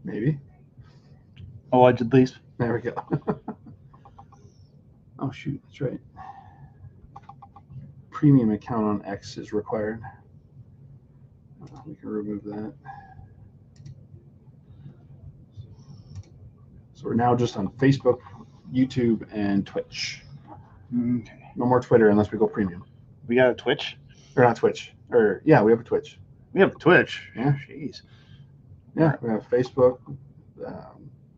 Maybe. Allegedly. There we go. Oh, shoot. That's right. Premium account on X is required. We can remove that. So we're now just on Facebook, YouTube, and Twitch. Okay. No more Twitter unless we go premium. We got a Twitch? Or not Twitch. Or, yeah, we have a Twitch. We have a Twitch? Yeah. Jeez. Yeah, we have Facebook,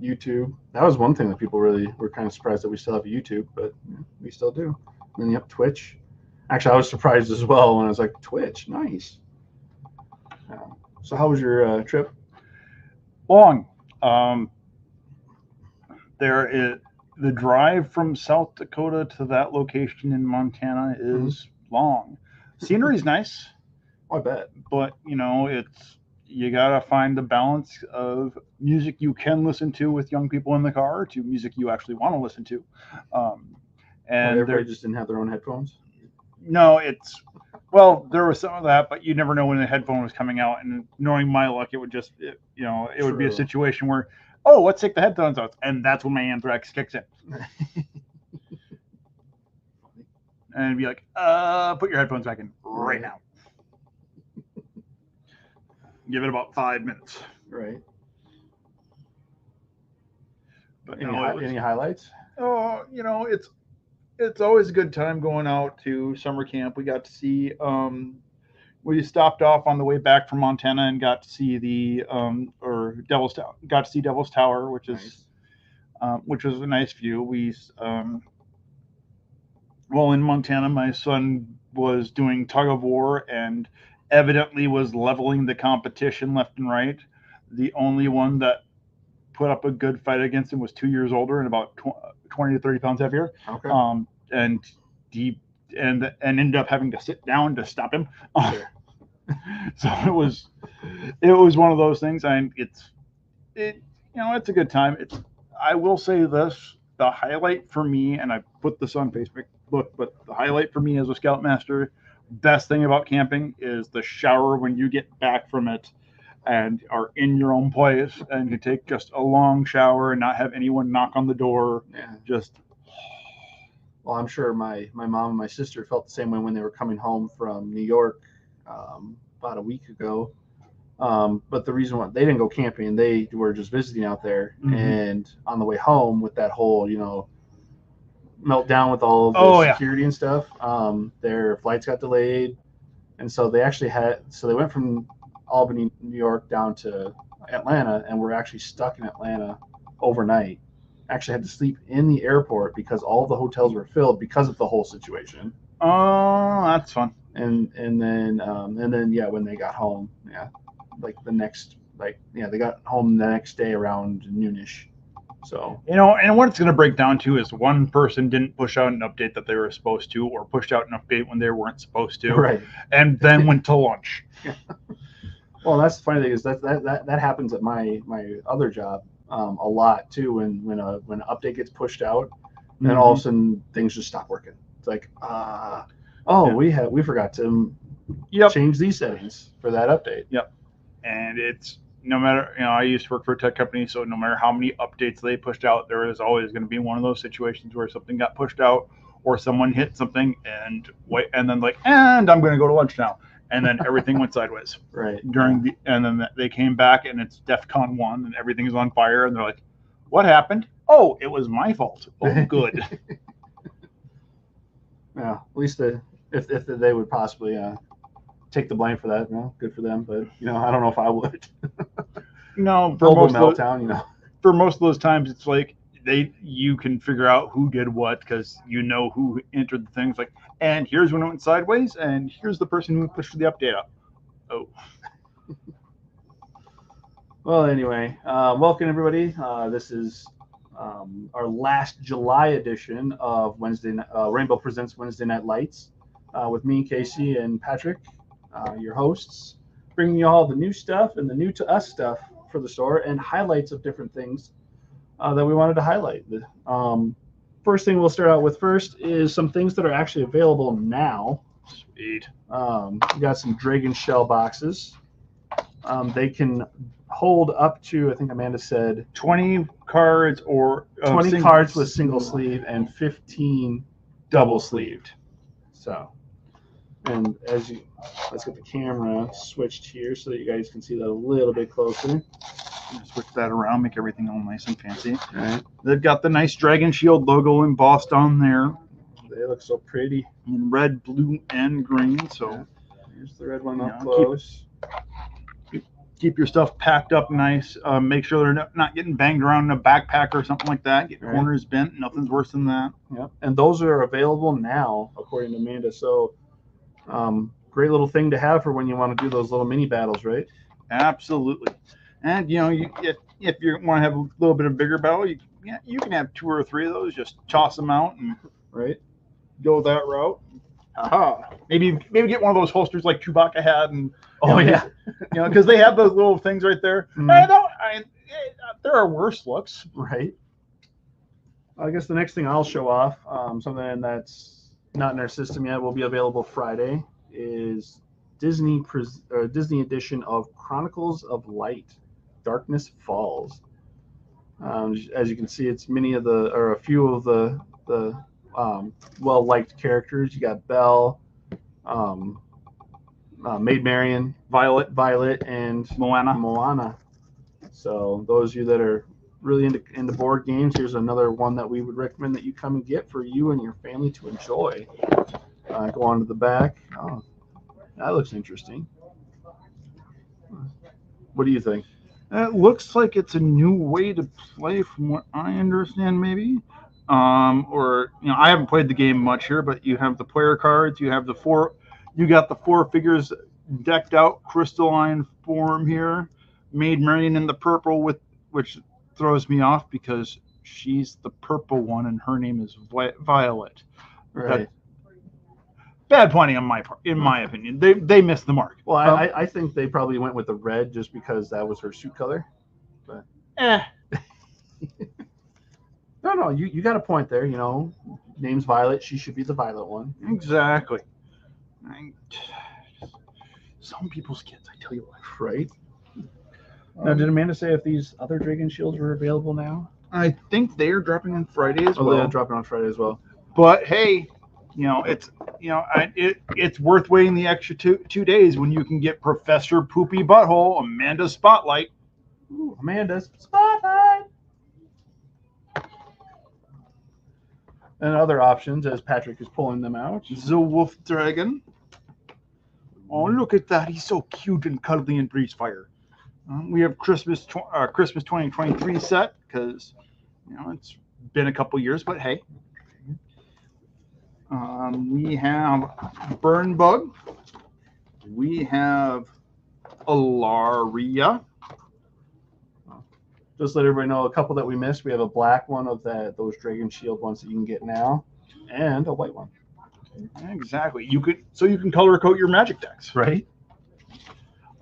YouTube. That was one thing that people really were kind of surprised that we still have a YouTube, but we still do. And then you have Twitch. Actually, I was surprised as well when I was like, Twitch, nice. So how was your trip? Long. There is the drive from South Dakota to that location in Montana is long. Scenery's nice. Oh, I bet. But you gotta find the balance of music you can listen to with young people in the car to music you actually want to listen to. And everybody just didn't have their own headphones? No, there was some of that, but you never know when the headphone was coming out. And knowing my luck, it would just, it would be a situation where, oh, let's take the headphones out. And that's when my anthrax kicks in. And it'd be like, put your headphones back in right now. Give it about 5 minutes. Right. But any highlights? Oh, it's always a good time going out to summer camp. We got to see, we stopped off on the way back from Montana and got to see Devil's Tower, which is, nice. Which was a nice view. In Montana, my son was doing tug of war and evidently was leveling the competition left and right. The only one that put up a good fight against him was 2 years older and about 20 to 30 pounds heavier. Okay. And ended up having to sit down to stop him. Sure. So it was one of those things. And it's a good time. I will say this, the highlight for me, and I put this on Facebook, but the highlight for me as a Scoutmaster, best thing about camping is the shower when you get back from it and are in your own place and you take just a long shower and not have anyone knock on the door. Yeah. Well, I'm sure my mom and my sister felt the same way when they were coming home from New York about a week ago. But the reason why they didn't go camping, they were just visiting out there. Mm-hmm. And on the way home with that whole, meltdown with all of the security and stuff, their flights got delayed. And so they went from Albany, New York down to Atlanta and were actually stuck in Atlanta overnight. Actually had to sleep in the airport because all the hotels were filled because of the whole situation. Oh, that's fun. And then when they got home, they got home the next day around noonish. So and what it's going to break down to is one person didn't push out an update that they were supposed to, or pushed out an update when they weren't supposed to, right? And then went to lunch. Well, that's the funny thing is that happens at my other job a lot too. When an update gets pushed out, and then all of a sudden things just stop working. It's like, we forgot to change these settings for that update. Yep. And it's no matter, I used to work for a tech company, so no matter how many updates they pushed out, there is always going to be one of those situations where something got pushed out or someone hit something and then and I'm going to go to lunch now. And then everything went sideways. Right. And then they came back and it's DEFCON 1 and everything's on fire and they're like, what happened? Oh, it was my fault. Oh, good. Yeah, at least if they would possibly take the blame for that, good for them. But I don't know if I would. For most of those times, it's like you can figure out who did what because who entered the things. Like, and here's when it went sideways, and here's the person who pushed the update up. Oh. Well, anyway, welcome everybody. This is our last July edition of Rainbow Presents Wednesday Night Lights with me, Casey, and Patrick, your hosts, bringing you all the new stuff and the new to us stuff for the store and highlights of different things that we wanted to highlight. First thing we'll start out with first is some things that are actually available now. Sweet. We got some Dragon Shell boxes. They can hold up to, I think Amanda said, 20 cards or 20 cards with single sleeve and 15 double sleeved. So, and let's get the camera switched here so that you guys can see that a little bit closer. Switch that around, make everything all nice and fancy. All right. They've got the nice Dragon Shield logo embossed on there. They look so pretty. In red, blue, and green. So yeah. Here's the red one up close. Keep your stuff packed up nice. Make sure they're not getting banged around in a backpack or something like that. Get corners bent. Nothing's worse than that. Yep. And those are available now, according to Amanda. So great little thing to have for when you want to do those little mini battles, right? Absolutely. And if you want to have a little bit of bigger battle, you can have 2 or 3 of those. Just toss them out and go that route. Maybe get one of those holsters like Chewbacca had, and because they have those little things right there. There are worse looks, right? I guess the next thing I'll show off, something that's not in our system yet, will be available Friday, is Disney edition of Chronicles of Light, Darkness Falls. As you can see, it's a few of the well-liked characters. You got Belle, Maid Marian, Violet, and Moana. So those of you that are really into board games, here's another one that we would recommend that you come and get for you and your family to enjoy. Go on to the back. Oh, that looks interesting. What do you think? It looks like it's a new way to play, from what I understand, maybe. I haven't played the game much here, but you have the player cards. You got the 4 figures decked out, crystalline form here. Maid Marian in the purple, which throws me off because she's the purple one and her name is Violet. Right. Bad planning on my part, in my opinion. They missed the mark. Well, I think they probably went with the red just because that was her suit color. But No, you got a point there. Name's Violet. She should be the violet one. Exactly. Some people's kids, I tell you what. Right. Now, did Amanda say if these other Dragon Shields were available now? I think they are dropping on Friday as well. Oh, they're dropping on Friday as well. But hey, it's worth waiting the extra 2 days when you can get Professor Poopy Butthole, Amanda's Spotlight. Ooh, Amanda's Spotlight. And other options as Patrick is pulling them out. The Wolf Dragon. Oh, look at that. He's so cute and cuddly and breathes fire. We have Christmas 2023 set because, it's been a couple years, but hey. We have Burn Bug. We have Alaria. Just let everybody know a couple that we missed. We have a black one of those Dragon Shield ones that you can get now, and a white one. Exactly. You can color code your Magic decks, right?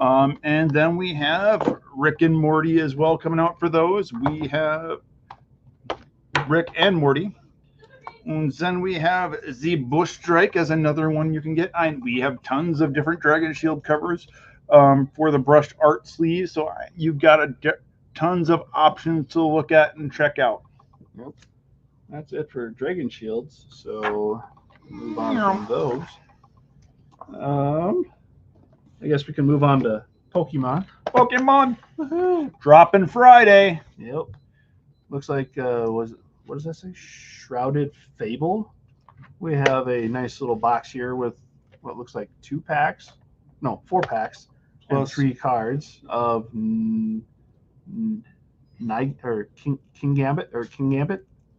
And then we have Rick and Morty as well coming out for those. We have Rick and Morty. And then we have the Bush Strike as another one you can get. And we have tons of different Dragon Shield covers for the brushed art sleeves. So you've got tons of options to look at and check out. Yep. That's it for Dragon Shields. So move on from those. I guess we can move on to Pokemon. Pokemon! Dropping Friday. Yep. Looks like, what does that say? Shrouded Fable. We have a nice little box here with what looks like 4 packs and 3 cards of King Gambit.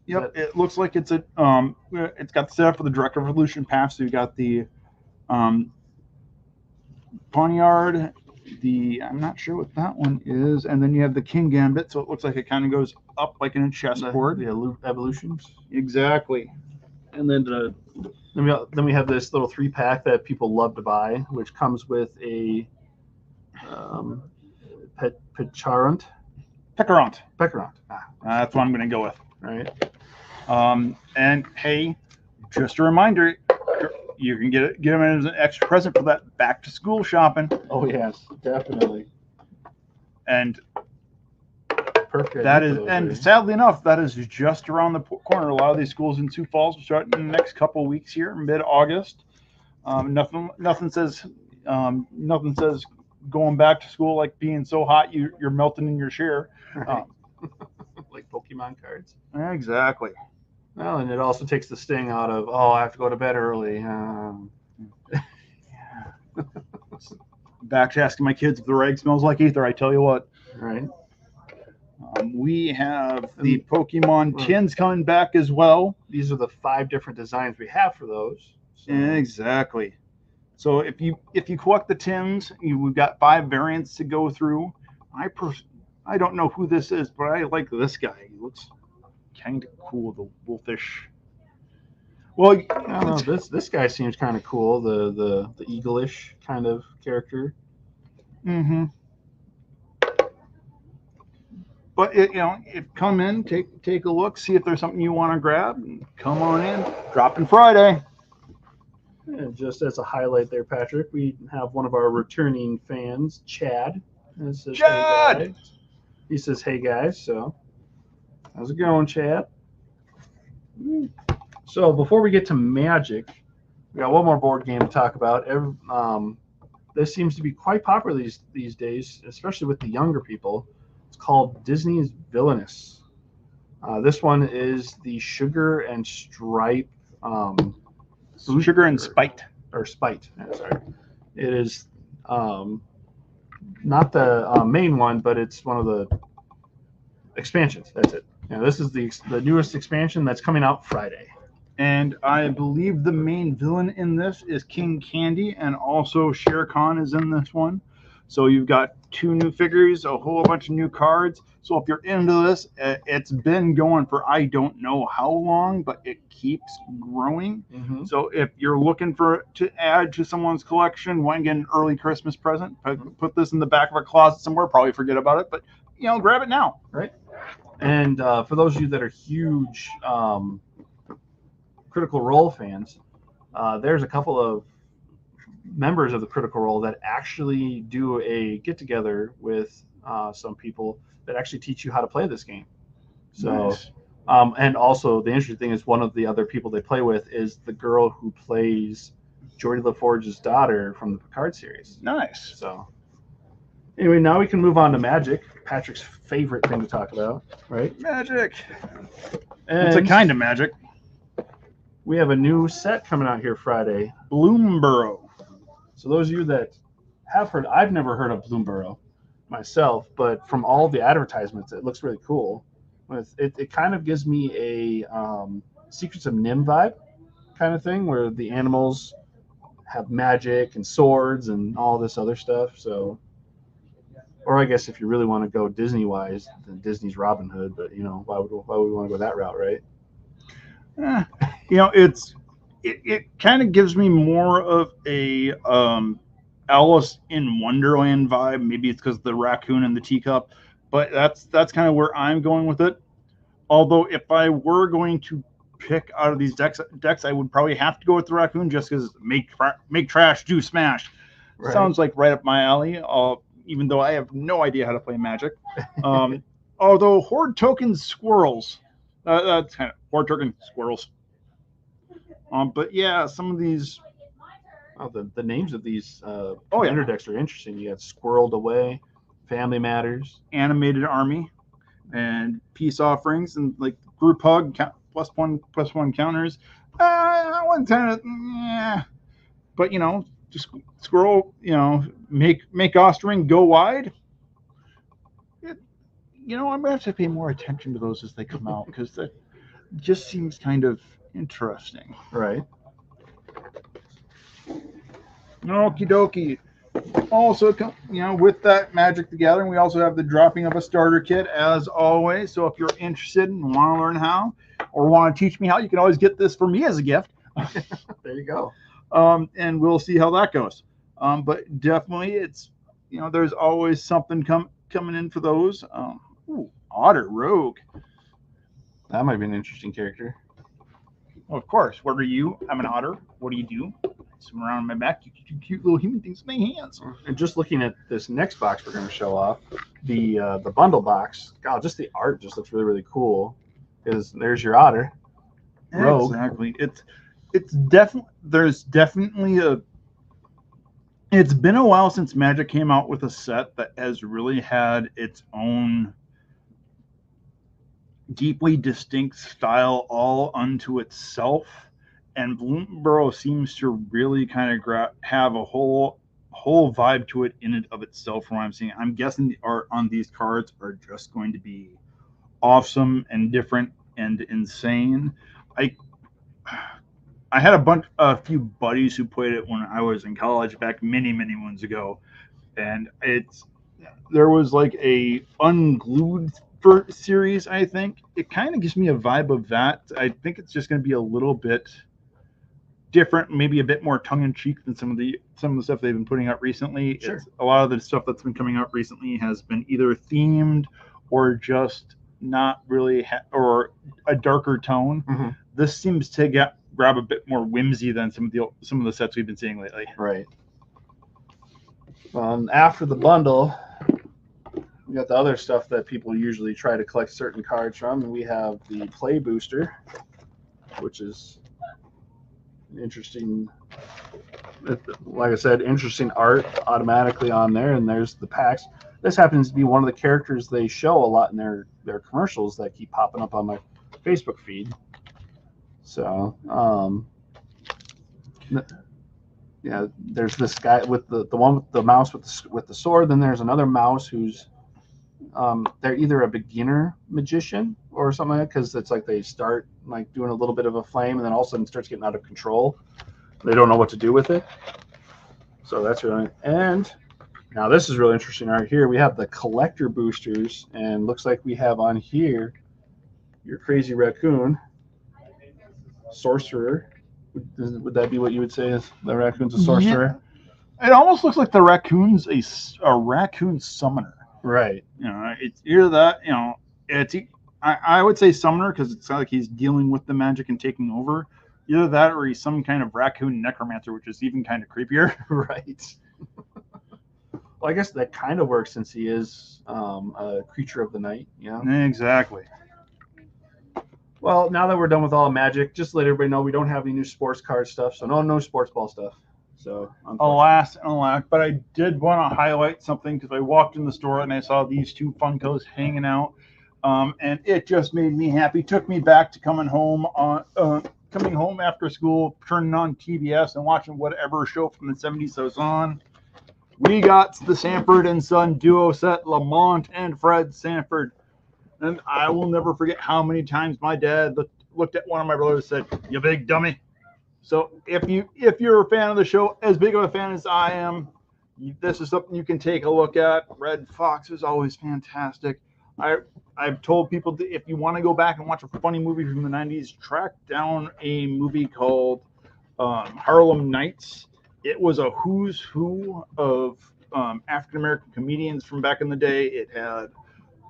Yep, it looks like it's it's got the setup for the Direct Evolution pack. So you got the Poniard, I'm not sure what that one is, and then you have the King Gambit. So it looks like it kind of goes up like in a chessboard. The evolutions. Exactly. And then we have this little 3-pack that people love to buy, which comes with a Pecorant. That's what I'm going to go with. Right. And hey, just a reminder, you can get them as an extra present for that back to school shopping. Oh yes, definitely. And Perfect. that is, and sadly enough, that is just around the corner. A lot of these schools in Sioux Falls are starting in the next couple of weeks here, mid-August. Nothing says going back to school like being so hot you're melting in your chair. Right. Like Pokemon cards. Exactly. Well, and it also takes the sting out of, I have to go to bed early. Back to asking my kids if the rag smells like ether. I tell you what. Right. We have the Pokemon tins coming back as well. These are the 5 different designs we have for those. So. Exactly. So if you collect the tins, we've got 5 variants to go through. I don't know who this is, but I like this guy. He looks kind of cool, the wolfish. Well, I don't know. This guy seems kind of cool. The eagle-ish kind of character. Mm-hmm. But come in, take a look, see if there's something you want to grab, and come on in. Dropping Friday. And just as a highlight there, Patrick, we have one of our returning fans, Chad. Says, Chad! Hey guys. He says, "Hey guys." So, how's it going, Chad? So before we get to Magic, we got one more board game to talk about. This seems to be quite popular these days, especially with the younger people. It's called Disney's Villainous. This one is the Sugar and Stripe. Sugar and Spite. Or Spite. Sorry. It is not the main one, but it's one of the expansions. That's it. This is the newest expansion that's coming out Friday. And I believe the main villain in this is King Candy, and also Shere Khan is in this one. So you've got 2 new figures, a whole bunch of new cards. So if you're into this, it's been going for I don't know how long, but it keeps growing. Mm-hmm. So if you're looking to add to someone's collection, want to get an early Christmas present, put this in the back of a closet somewhere, probably forget about it, but grab it now. Right. And for those of you that are huge Critical Role fans, there's a couple of members of the Critical Role that actually do a get-together with some people that actually teach you how to play this game. So, nice. And also the interesting thing is one of the other people they play with is the girl who plays Geordi LaForge's daughter from the Picard series. Nice. So, anyway, now we can move on to Magic, Patrick's favorite thing to talk about, right? Magic. And it's a kind of magic. We have a new set coming out here Friday. Bloomborough. So those of you that have heard, I've never heard of Bloomborough myself, but from all the advertisements, it looks really cool. It kind of gives me a Secrets of Nim vibe kind of thing, where the animals have magic and swords and all this other stuff. So, or I guess if you really want to go Disney-wise, then Disney's Robin Hood. But why would we want to go that route, right? It kind of gives me more of a Alice in Wonderland vibe. Maybe it's because of the raccoon and the teacup, but that's kind of where I'm going with it. Although if I were going to pick out of these decks, I would probably have to go with the raccoon just because make trash, do smash. Right. Sounds like right up my alley. Even though I have no idea how to play Magic. Although Horde Token Squirrels, that's kind of Horde Token Squirrels. But yeah, some of these. The names of these contender decks are interesting. You got Squirreled Away, Family Matters, Animated Army, and Peace Offerings, and like Group Hug, +1/+1 counters. That one kind of, yeah. But just Squirrel, make Ostring go wide. I'm gonna have to pay more attention to those as they come out because that just seems kind of interesting. Right. Okie dokie. Also, with that Magic the Gathering, we also have the dropping of a starter kit as always. So if you're interested and want to learn how, or want to teach me how, you can always get this for me as a gift. There you go. And we'll see how that goes. But definitely, it's there's always something coming in for those. Otter Rogue. That might be an interesting character. Well, of course. What are you? I'm an otter. What do you do? swim around my back. Cute little human things with my hands. And just looking at this next box we're going to show off, the bundle box. God, just the art just looks really, really cool. Because there's your otter. Rogue. Exactly. It's definitely there's definitely a. It's been a while since Magic came out with a set that has really had its own deeply distinct style all unto itself, and Bloomburrow seems to really kind of have a whole vibe to it in and of itself from what I'm seeing. I'm guessing the art on these cards are just going to be awesome and different and insane. I had a few buddies who played it when I was in college back many moons ago, and there was like a Unglued series. I think it kind of gives me a vibe of that. I think it's just going to be a little bit different, maybe a bit more tongue-in-cheek than some of the stuff they've been putting out recently. Sure. A lot of the stuff that's been coming out recently has been either themed or just not really or a darker tone. Mm-hmm. This seems to grab a bit more whimsy than some of the sets we've been seeing lately. Right. After the bundle, we got the other stuff that people usually try to collect certain cards from, and we have the Play Booster, which is interesting. Like I said, interesting art automatically on there, and there's the packs. This happens to be one of the characters they show a lot in their commercials that keep popping up on my Facebook feed. So, yeah, there's this guy with the one with the mouse with the sword. Then there's another mouse who's they're either a beginner magician or something like that, because it's like they start like doing a little bit of a flame and then all of a sudden it starts getting out of control. They don't know what to do with it. So that's really, and now this is really interesting right here. We have the collector boosters, and looks like we have on here your crazy raccoon, sorcerer. Would that be what you would say is the raccoon's a sorcerer? Yeah. It almost looks like the raccoon's a raccoon summoner. Right. You know, it's either that, you know, I would say summoner because it's like he's dealing with the magic and taking over. Either that or he's some kind of raccoon necromancer, which is even kind of creepier. Right. Well, I guess that kind of works since he is a creature of the night. Yeah. Exactly. Well, now that we're done with all Magic, just to let everybody know we don't have any new sports card stuff, so no sports ball stuff. So alas, but I did want to highlight something because I walked in the store and I saw these two Funkos hanging out, and it just made me happy. Took me back to coming home after school, turning on TBS and watching whatever show from the 70s I was on. We got the Sanford and Son duo set, Lamont and Fred Sanford. And I will never forget how many times my dad looked at one of my brothers and said, "You big dummy." So if you're a fan of the show, as big of a fan as I am, this is something you can take a look at. Red Fox is always fantastic. I've told people that if you want to go back and watch a funny movie from the 90s, track down a movie called Harlem Nights. It was a who's who of African-American comedians from back in the day. It had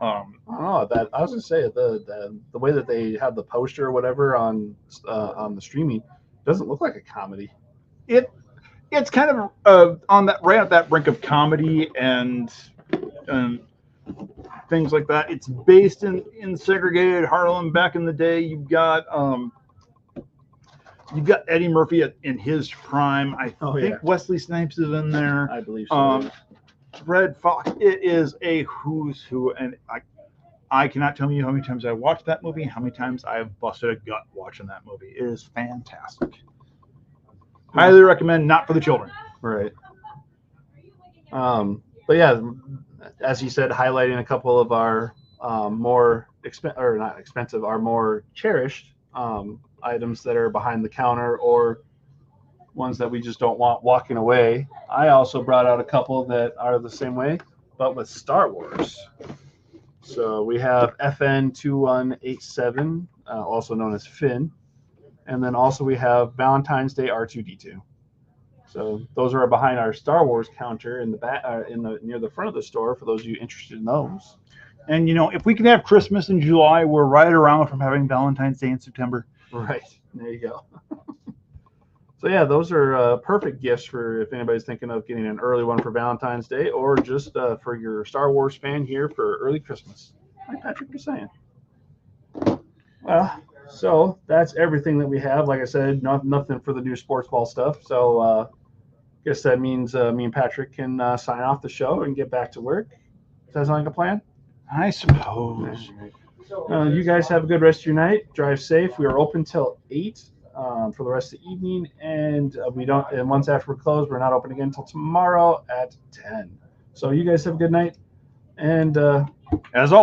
I don't know that I was gonna say the way that they have the poster or whatever on the streaming doesn't look like a comedy. It's kind of on that right at that brink of comedy and things like that. It's based in segregated Harlem back in the day. You've got Eddie Murphy in his prime. I think Wesley Snipes is in there. I believe so. Red Fox. It is a who's who, and I cannot tell you how many times I watched that movie, how many times I've busted a gut watching that movie. It is fantastic. Highly recommend, not for the children. Right. But yeah, as you said, highlighting a couple of our more not expensive, our more cherished items that are behind the counter or ones that we just don't want walking away. I also brought out a couple that are the same way, but with Star Wars. So we have FN2187, also known as Finn, and then also we have Valentine's Day R2D2. So those are behind our Star Wars counter in the back, near the front of the store. For those of you interested in those. And you know, if we can have Christmas in July, we're right around from having Valentine's Day in September. Right there, you go. So yeah, those are perfect gifts for if anybody's thinking of getting an early one for Valentine's Day, or just for your Star Wars fan here for early Christmas, like Patrick was saying. Well, so that's everything that we have. Like I said, nothing for the new sports ball stuff. So I guess that means me and Patrick can sign off the show and get back to work. Does that sound like a plan? I suppose. You guys have a good rest of your night. Drive safe. We are open till 8 for the rest of the evening, and we don't. And once after we're closed, we're not open again until tomorrow at 10. So you guys have a good night, and As always.